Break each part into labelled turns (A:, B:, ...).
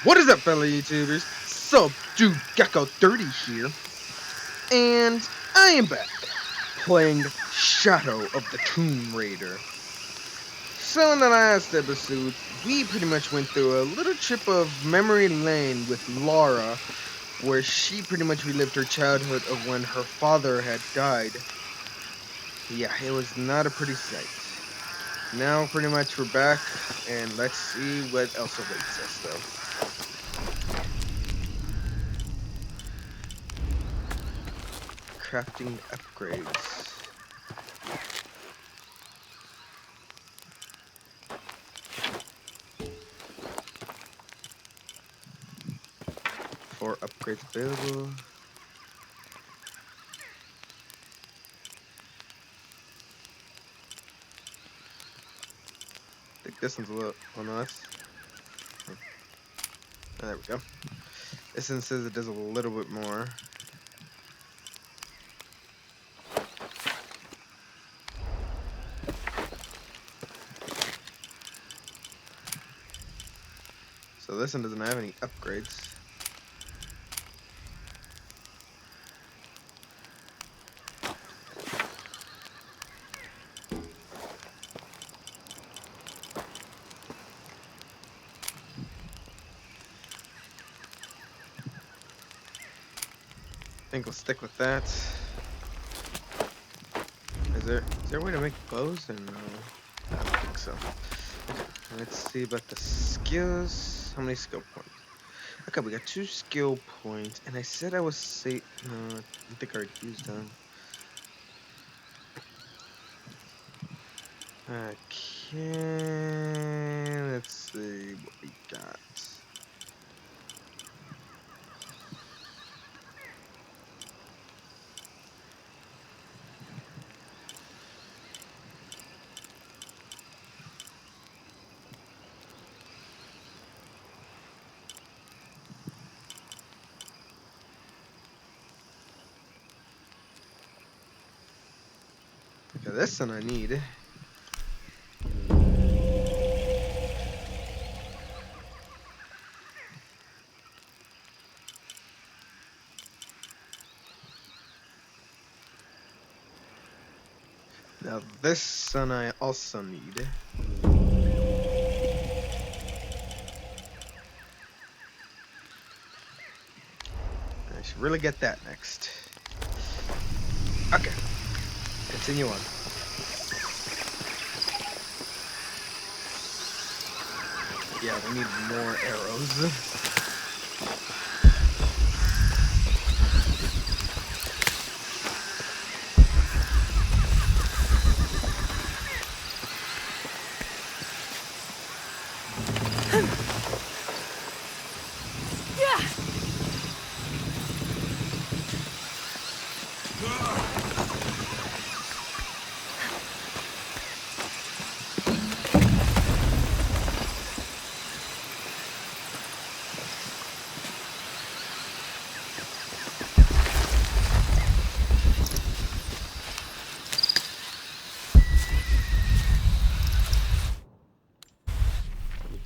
A: What is up, fellow YouTubers? Subdued Gecko 30 here, and I am back playing Shadow of the Tomb Raider. So in the last episode, we pretty much went through a little trip of memory lane with Lara, where she pretty much relived her childhood of when her father had died. Yeah, it was not a pretty sight. Now pretty much we're back, and let's see what else awaits us though. Crafting upgrades. Four upgrades available. I think this one's a little. Oh no, that's. Oh, there we go. This one says it does a little bit more. So this one doesn't have any upgrades. I think we'll stick with that. Is there a way to make bows? And I don't think so. Okay, let's see about the skills. How many skill points? Okay, we got 2 skill points, and I said I was safe. No, I think I already used them. Okay, let's see what we got. Okay, this one I need. Now this one I also need. I should really get that next. Okay, continue on. Yeah, we need more arrows.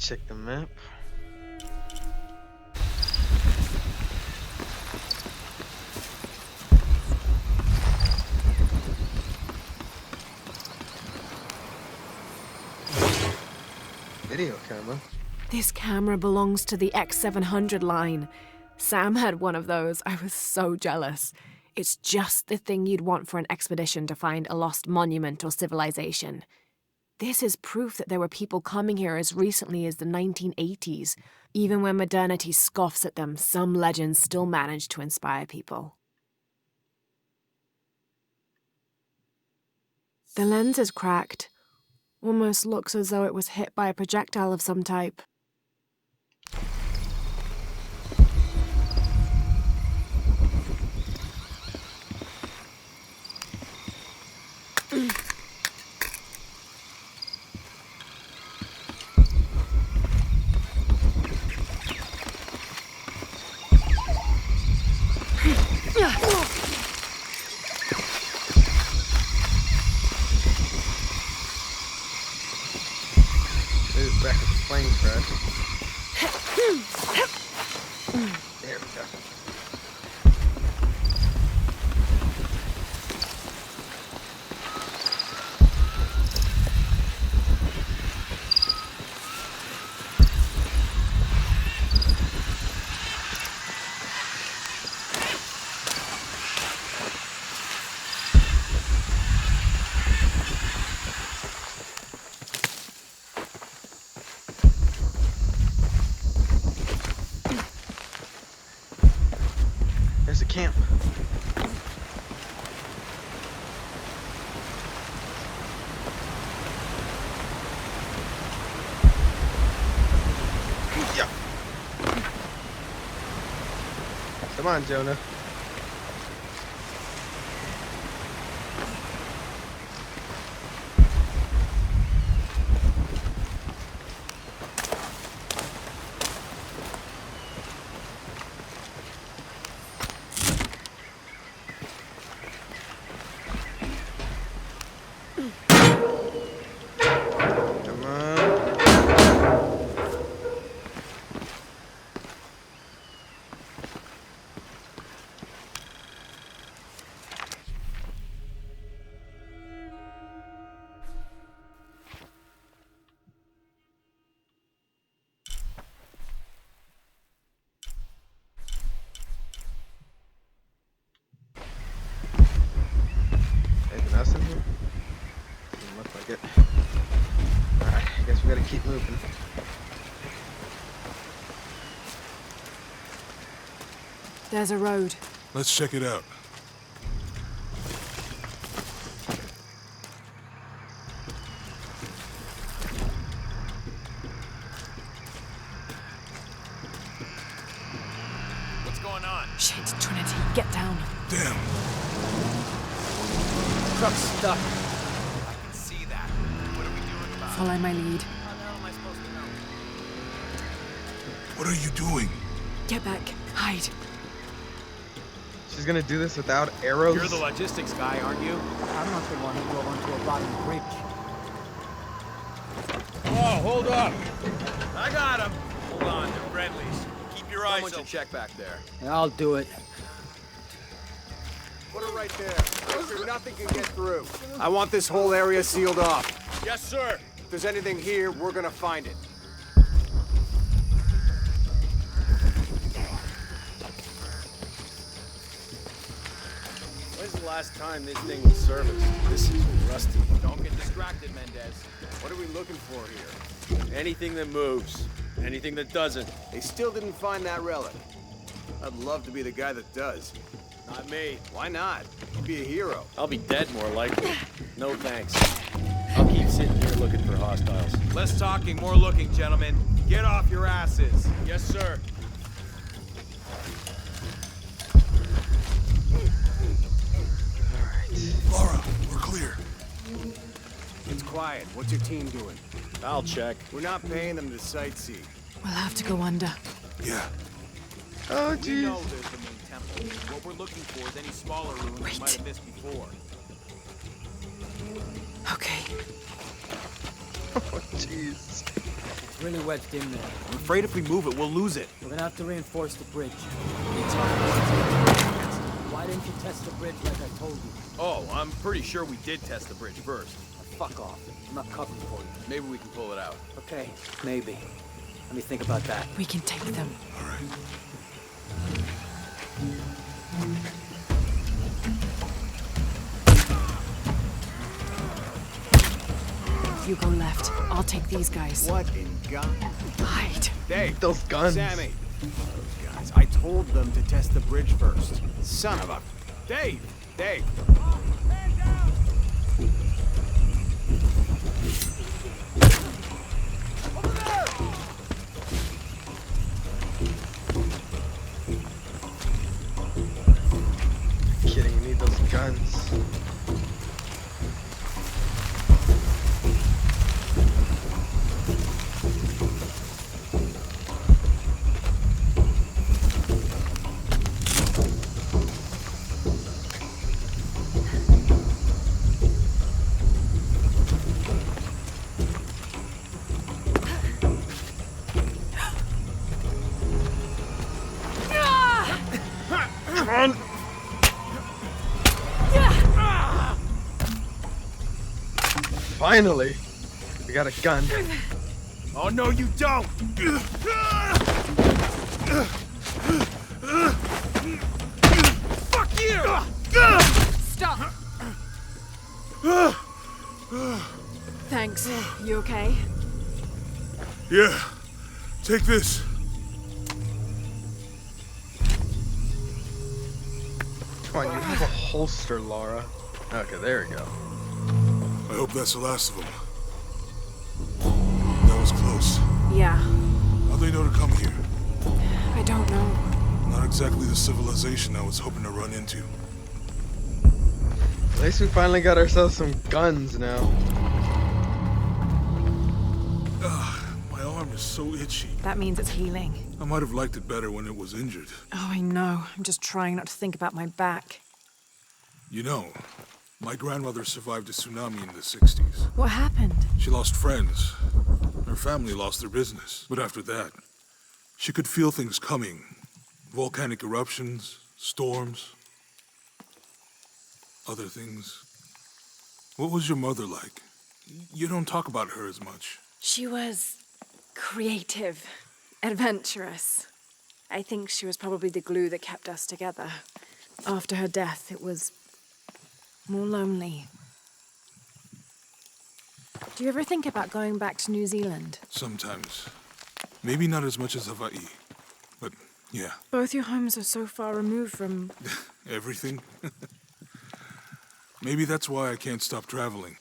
A: Check the map. Video camera.
B: This camera belongs to the X700 line. Sam had one of those. I was so jealous. It's just the thing you'd want for an expedition to find a lost monument or civilization. This is proof that there were people coming here as recently as the 1980s. Even when modernity scoffs at them, some legends still manage to inspire people. The lens is cracked. Almost looks as though it was hit by a projectile of some type.
A: Back at the plane crash. camp. Yeah. Come on, Jonah. Come on. Anything else in here? Doesn't look like it. Alright, I guess we gotta keep moving.
B: There's a road.
C: Let's check it out.
D: What's going on?
B: Shit, Trinity, get down.
C: Damn.
D: Truck's stuck. I can see that. What are we doing about it?
B: Follow my lead.
D: How the hell am I supposed to know?
C: What are you doing?
B: Get back. Hide.
A: She's gonna do this without arrows?
D: You're the logistics guy, aren't you?
E: I'm not the one who drove onto a bottom bridge.
D: Oh, hold up. I got him. Hold on, they're friendlies. Keep your eyes open. Someone should check back there.
E: I'll do it.
F: Put it right there. So nothing can get through. I want this whole area sealed off.
D: Yes, sir.
F: If there's anything here, we're gonna find it.
D: When's the last time this thing was serviced? This is rusty. Don't get distracted, Mendez.
F: What are we looking for here?
D: Anything that moves. Anything that doesn't.
F: They still didn't find that relic. I'd love to be the guy that does.
D: Not me.
F: Why not? You'd be a hero.
D: I'll be dead more likely. No thanks. I'll keep sitting here looking for hostiles. Less talking, more looking, gentlemen. Get off your asses. Yes, sir.
C: Lara, we're clear.
F: It's quiet. What's your team doing?
D: I'll check.
F: We're not paying them to sightsee.
B: We'll have to go under.
C: Yeah.
A: Oh,
D: We
A: jeez.
D: know there's the main temple. What we're looking for is any smaller ruins we might have missed before.
B: Okay.
A: Oh, jeez.
E: It's really wedged in there.
D: I'm afraid if we move it, we'll lose it.
E: We're gonna have to reinforce the bridge. Why didn't you test the bridge like I told you?
D: Oh, I'm pretty sure we did test the bridge first.
E: Fuck off. I'm not covering for you.
D: Maybe we can pull it out.
E: Okay, maybe. Let me think about that.
B: We can take them.
C: All right.
B: You go left. I'll take these guys.
F: What in God?
B: Hide.
F: Dave.
A: Those guns.
F: Sammy. Those guys. I told them to test the bridge first. Son of a... Dave! Dave!
A: Kidding, we need those guns. Come on! Finally! We got a gun.
D: Oh, no, you don't! Fuck you!
B: Stop! Thanks. You okay?
C: Yeah. Take this.
A: Come on, you have a holster, Lara. Okay, there we go.
C: I hope that's the last of them. That was close.
B: Yeah,
C: How'd they know to come here?
B: I don't know.
C: Not exactly the civilization I was hoping to run into.
A: At least we finally got ourselves some guns now.
C: My arm is so itchy.
B: That means it's healing.
C: I might have liked it better when it was injured.
B: Oh, I know. I'm just trying not to think about my back.
C: You know, my grandmother survived a tsunami in the 60s.
B: What happened?
C: She lost friends. Her family lost their business. But after that, she could feel things coming. Volcanic eruptions, storms, other things. What was your mother like? You don't talk about her as much.
B: She was creative, adventurous. I think she was probably the glue that kept us together. After her death, it was more lonely. Do you ever think about going back to New Zealand?
C: Sometimes. Maybe not as much as Hawaii. But, yeah.
B: Both your homes are so far removed from...
C: Everything. Maybe that's why I can't stop traveling.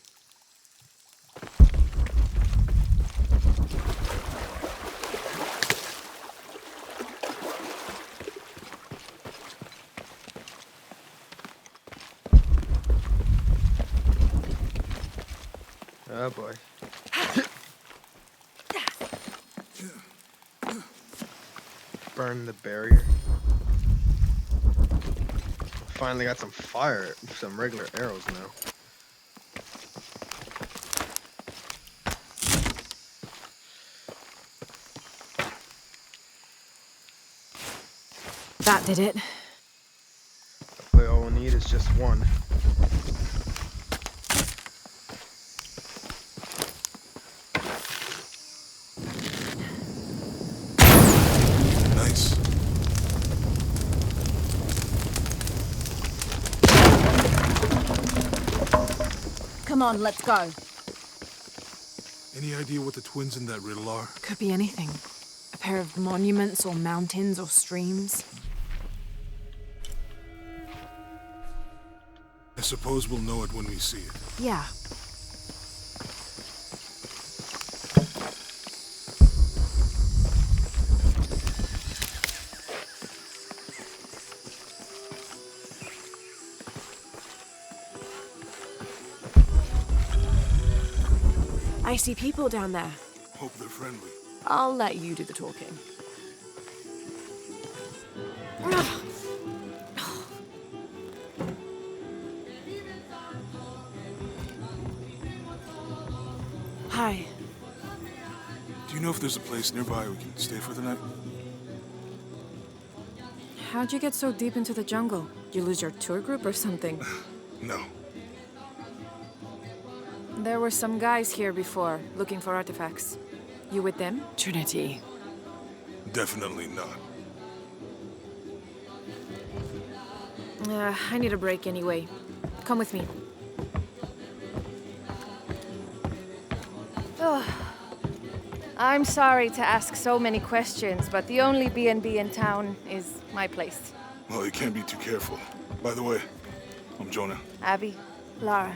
A: Oh boy. Burn the barrier. Finally got some fire, some regular arrows now.
B: That did it.
A: Hopefully all we'll need is just one.
C: Nice.
B: Come on, let's go.
C: Any idea what the twins in that riddle are?
B: Could be anything. A pair of monuments or mountains or streams.
C: I suppose we'll know it when we see it.
B: Yeah. I see people down there.
C: Hope they're friendly.
B: I'll let you do the talking. Hi.
C: Do you know if there's a place nearby we can stay for the night?
B: How'd you get so deep into the jungle? You lose your tour group or something?
C: No.
B: There were some guys here before, looking for artifacts. You with them? Trinity.
C: Definitely not.
B: I need a break anyway. Come with me.
G: I'm sorry to ask so many questions, but the only B&B in town is my place.
C: Well, you can't be too careful. By the way, I'm Jonah.
G: Abby, Lara.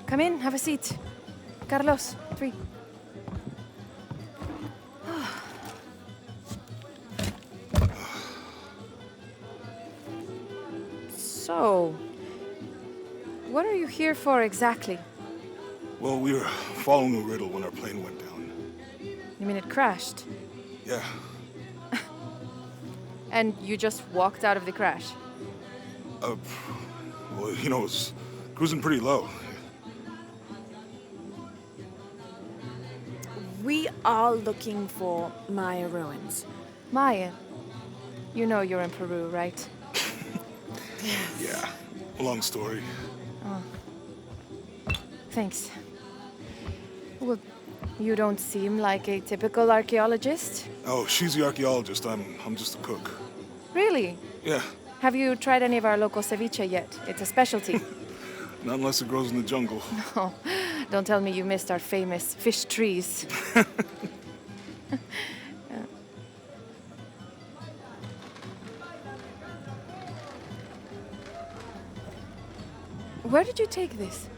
G: Come in, have a seat. Carlos, 3. So, what are you here for exactly?
C: Well, we were following a riddle when our plane went down.
G: You mean it crashed?
C: Yeah.
G: And you just walked out of the crash?
C: Well, you know, it was cruising pretty low.
B: We are looking for Maya ruins.
G: Maya, you know you're in Peru, right?
C: Yeah. Long story.
G: Thanks. Well, you don't seem like a typical archaeologist.
C: Oh, she's the archaeologist. I'm just a cook.
G: Really?
C: Yeah.
G: Have you tried any of our local ceviche yet? It's a specialty.
C: Not unless it grows in the jungle.
G: Oh, don't tell me you missed our famous fish trees. Where did you take this?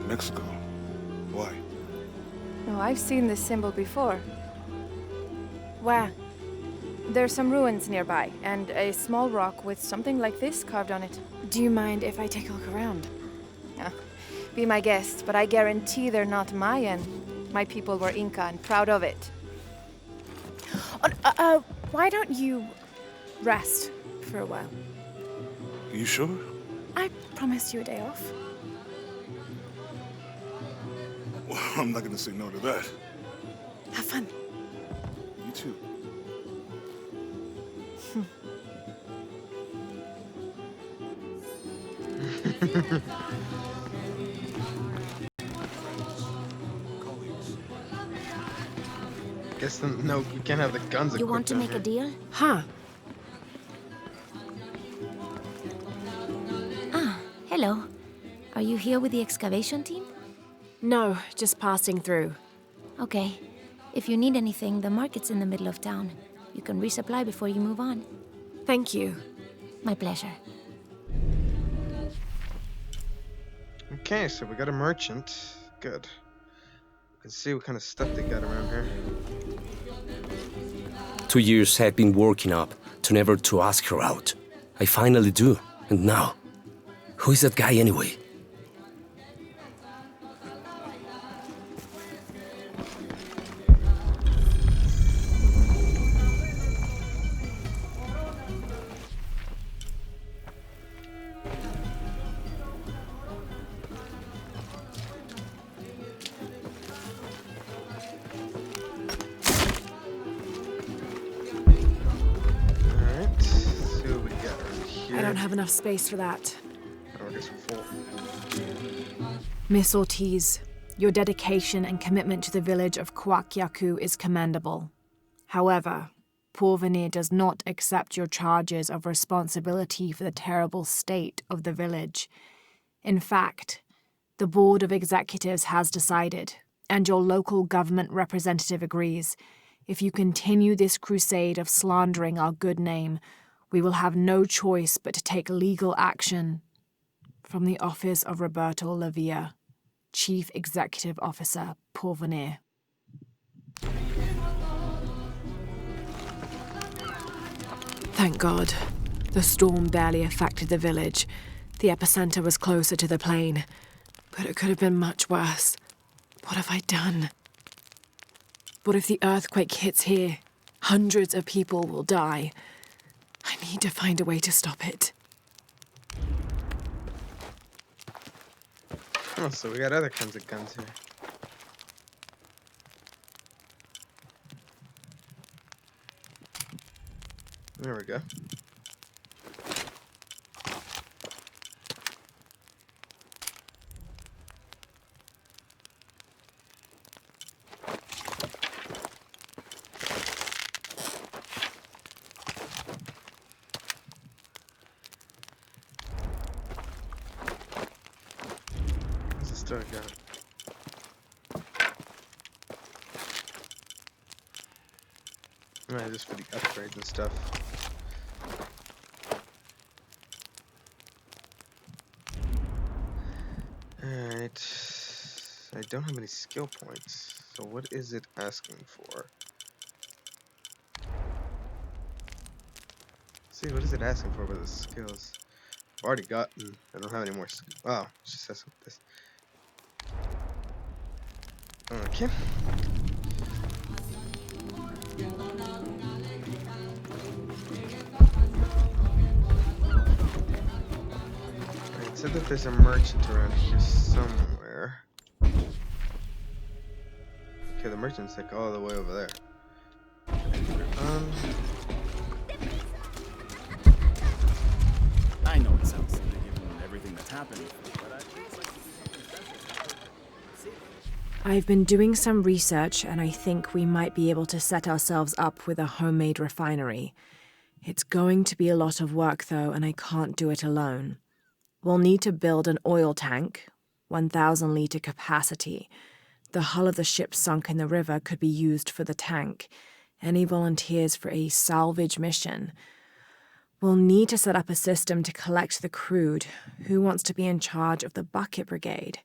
C: Mexico. Why?
G: Oh, I've seen this symbol before.
B: Where?
G: There's some ruins nearby, and a small rock with something like this carved on it.
B: Do you mind if I take a look around?
G: Ah, be my guest, but I guarantee they're not Mayan. My people were Inca and proud of it.
B: Why don't you rest for a while?
C: You sure?
B: I promised you a day off.
C: Well, I'm not gonna say no to that.
B: Have fun.
C: You too.
A: Guess no, we can't have the guns equipped.
H: You want to
A: down
H: make a
A: here.
H: deal?
B: Huh.
H: Hello. Are you here with the excavation team?
B: No, just passing through.
H: Okay. If you need anything, the market's in the middle of town. You can resupply before you move on.
B: Thank you.
H: My pleasure.
A: Okay, so we got a merchant. Good. We can see what kind of stuff they got around here.
I: 2 years I've been working up to never to ask her out. I finally do, and now, who is that guy anyway?
A: Alright, see what we got around here.
B: I don't have enough space for that.
A: Oh, I guess we're full.
B: Miss Ortiz, your dedication and commitment to the village of Coaquiacu is commendable. However, Porvenir does not accept your charges of responsibility for the terrible state of the village. In fact, the Board of Executives has decided, and your local government representative agrees, if you continue this crusade of slandering our good name, we will have no choice but to take legal action. From the office of Roberto Lavia, Chief Executive Officer, Porvenir. Thank God. The storm barely affected the village. The epicenter was closer to the plain. But it could have been much worse. What have I done? What if the earthquake hits here? Hundreds of people will die. I need to find a way to stop it.
A: Oh, so we got other kinds of guns here. There we go. What's the story gun? Alright, just for the upgrades and stuff. Alright. I don't have any skill points. So what is it asking for? See, what is it asking for with the skills? I've already gotten. I don't have any more. Oh, it just says this. Okay. It said that there's a merchant around here somewhere. Okay, the merchant's like all the way over there.
F: I know it sounds silly given everything that's happened, but I think it's like
B: I've been doing some research and I think we might be able to set ourselves up with a homemade refinery. It's going to be a lot of work though, and I can't do it alone. We'll need to build an oil tank, 1,000 litre capacity. The hull of the ship sunk in the river could be used for the tank. Any volunteers for a salvage mission? We'll need to set up a system to collect the crude. Who wants to be in charge of the bucket brigade?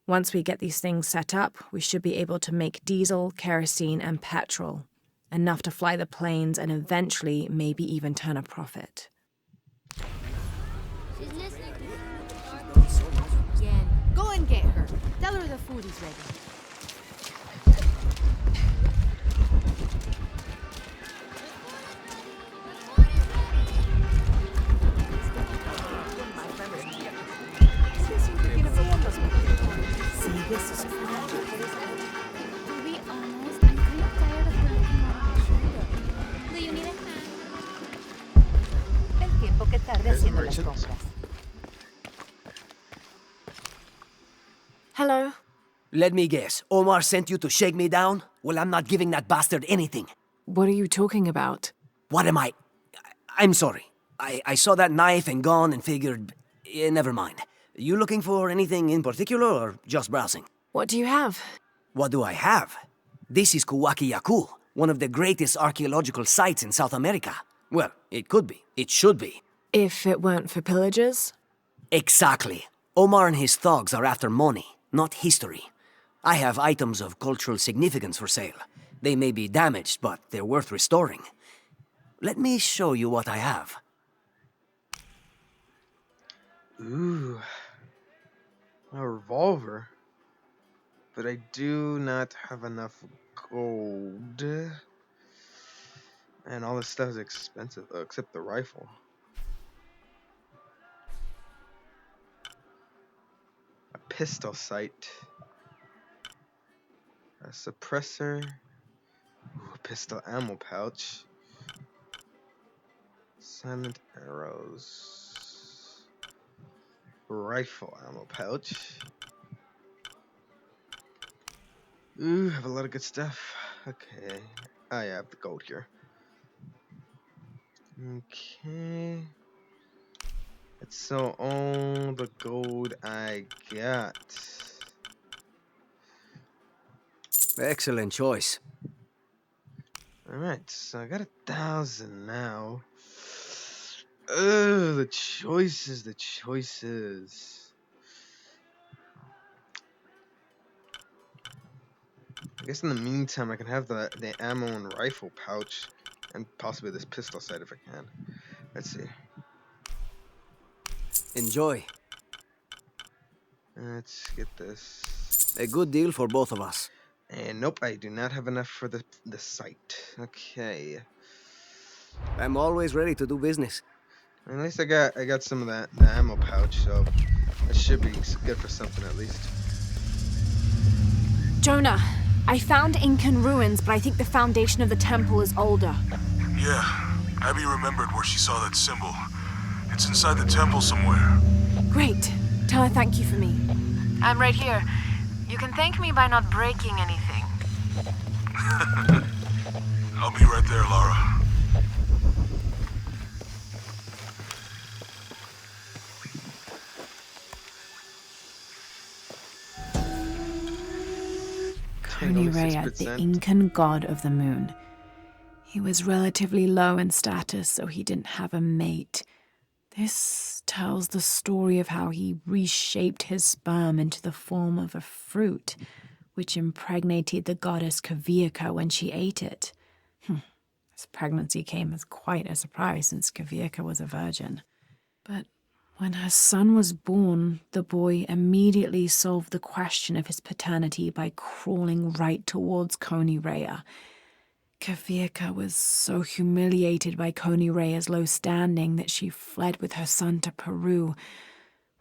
B: Once we get these things set up, we should be able to make diesel, kerosene, and petrol. Enough to fly the planes and eventually maybe even turn a profit.
J: She's listening. Jen, go and get her. Tell her the food is ready.
H: To be honest, I'm kind of tired of working on my shoulder. Do you need a hand?
J: El tiempo que tarde haciendo las compras.
B: Hello?
K: Let me guess. Omar sent you to shake me down? Well, I'm not giving that bastard anything.
B: What are you talking about?
K: What am I? I'm sorry. I saw that knife and gun and figured... never mind. You looking for anything in particular or just browsing?
B: What do you have?
K: What do I have? This is Kuwaki one of the greatest archaeological sites in South America. Well, it could be. It should be.
B: If it weren't for pillagers?
K: Exactly. Omar and his thugs are after money, not history. I have items of cultural significance for sale. They may be damaged, but they're worth restoring. Let me show you what I have.
A: Ooh. A revolver. But I do not have enough gold. And all this stuff is expensive, except the rifle. A pistol sight. A suppressor. Ooh, a pistol ammo pouch. Silent arrows. Rifle ammo pouch. Ooh, have a lot of good stuff. Okay. Oh yeah, I have the gold here. Okay. Let's sell all the gold I got.
K: Excellent choice.
A: Alright, so I got 1,000 now. Ugh, the choices. I guess in the meantime I can have the ammo and rifle pouch and possibly this pistol sight if I can. Let's see.
K: Enjoy.
A: Let's get this.
K: A good deal for both of us.
A: And nope, I do not have enough for the sight. Okay.
K: I'm always ready to do business.
A: At least I got some of the ammo pouch, so that should be good for something at least.
B: Jonah, I found Incan ruins, but I think the foundation of the temple is older.
C: Yeah, Abby remembered where she saw that symbol. It's inside the temple somewhere.
B: Great. Tell her thank you for me.
G: I'm right here. You can thank me by not breaking anything.
C: I'll be right there, Lara.
B: Coney Rea, the Incan god of the moon. He was relatively low in status, so he didn't have a mate. This tells the story of how he reshaped his sperm into the form of a fruit, which impregnated the goddess Kavika when she ate it. His pregnancy came as quite a surprise since Kavika was a virgin. But when her son was born, the boy immediately solved the question of his paternity by crawling right towards Coney Rea. Kavika was so humiliated by Coney Rea's low standing that she fled with her son to Peru,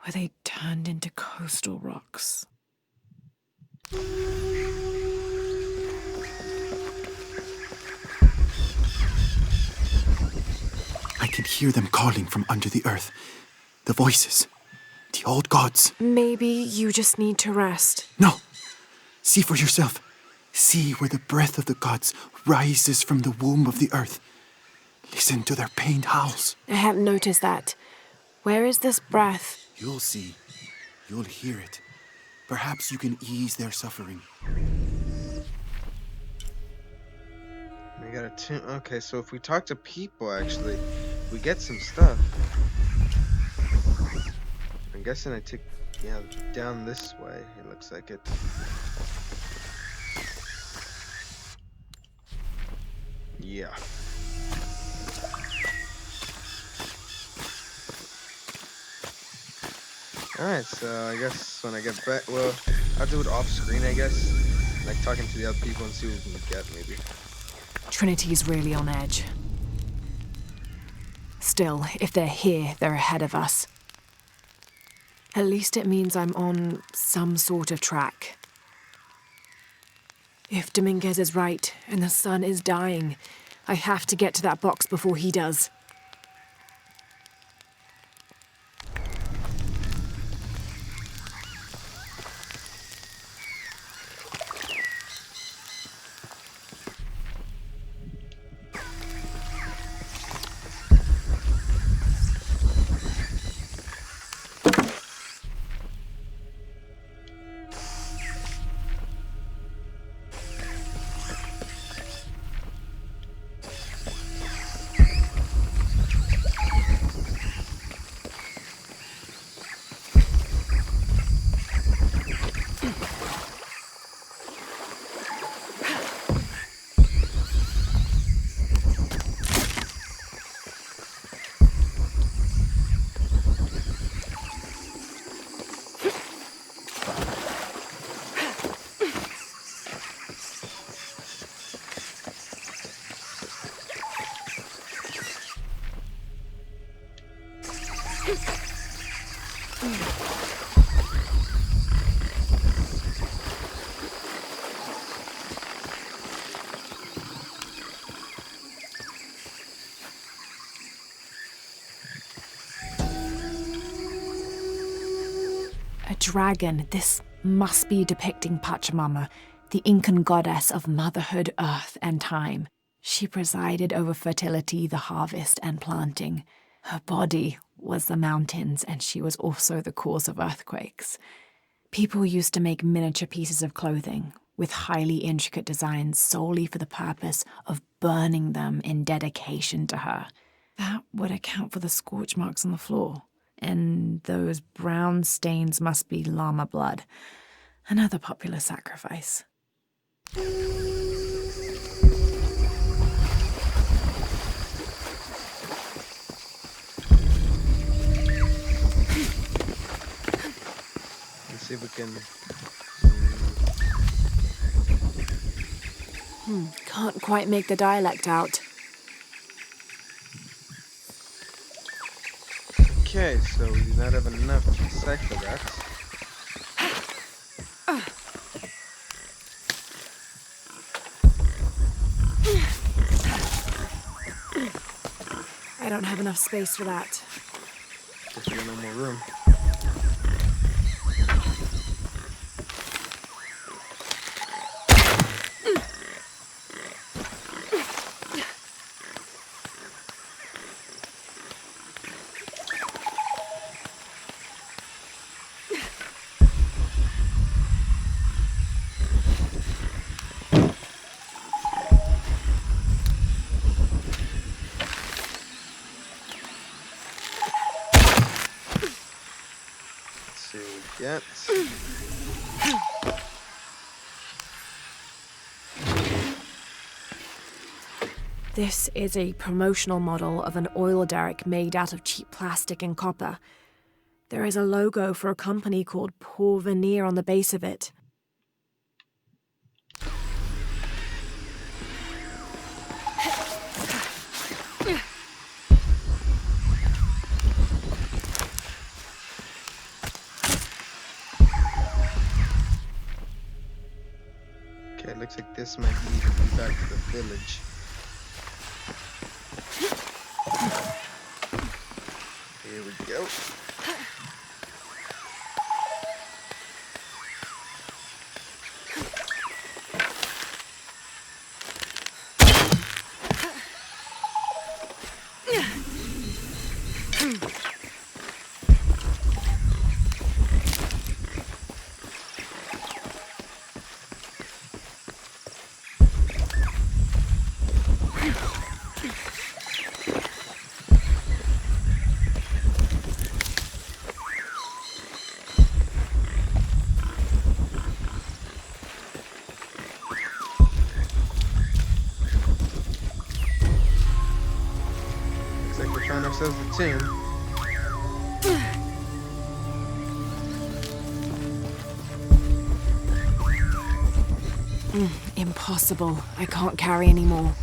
B: where they turned into coastal rocks.
F: I can hear them calling from under the earth. The voices. The old gods.
B: Maybe you just need to rest.
F: No. See for yourself. See where the breath of the gods rises from the womb of the earth. Listen to their pained howls.
B: I hadn't noticed that. Where is this breath?
F: You'll see. You'll hear it. Perhaps you can ease their suffering.
A: We got a tune. Okay, so if we talk to people, actually, we get some stuff. I'm guessing I took, yeah, down this way. It looks like it. Yeah. Alright, so I guess when I get back, well, I'll do it off screen, I guess. Like talking to the other people and see what we can get, maybe.
B: Trinity's really on edge. Still, if they're here, they're ahead of us. At least it means I'm on some sort of track. If Dominguez is right and the sun is dying, I have to get to that box before he does. A dragon. This must be depicting Pachamama, the Incan goddess of motherhood, earth, and time. She presided over fertility, the harvest, and planting. Her body was the mountains, and she was also the cause of earthquakes. People used to make miniature pieces of clothing with highly intricate designs solely for the purpose of burning them in dedication to her. That would account for the scorch marks on the floor. And those brown stains must be llama blood. Another popular sacrifice.
A: Let's see if we can...
B: Can't quite make the dialect out.
A: Okay, so we do not have enough to decipher that.
B: I don't have enough space for that.
A: Guess we got no more room. Yet.
B: This is a promotional model of an oil derrick made out of cheap plastic and copper. There is a logo for a company called Porvenir on the base of it.
A: Okay, it looks like this might lead me back to the village. Here we go. Find ourselves the tomb.
B: Impossible. I can't carry anymore.